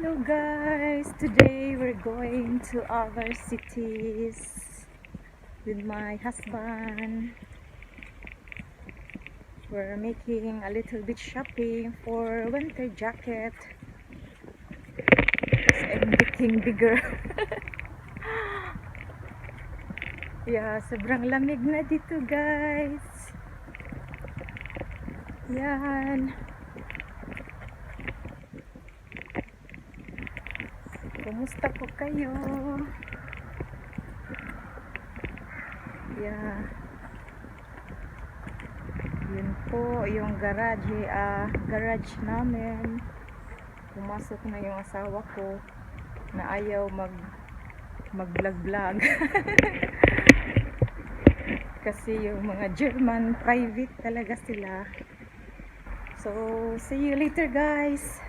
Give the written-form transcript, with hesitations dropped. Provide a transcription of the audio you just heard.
Hello guys, today we're going to our cities with my husband. We're making a little bit shopping for winter jacket because I'm getting bigger. Yeah, sobrang lamig na dito guys. Yan. Kumusta po kayo? Yeah. Yun po yung garage namin. Pumasok na yung asawa ko na ayaw mag-vlog. Kasi yung mga German private talaga sila. So, see you later guys.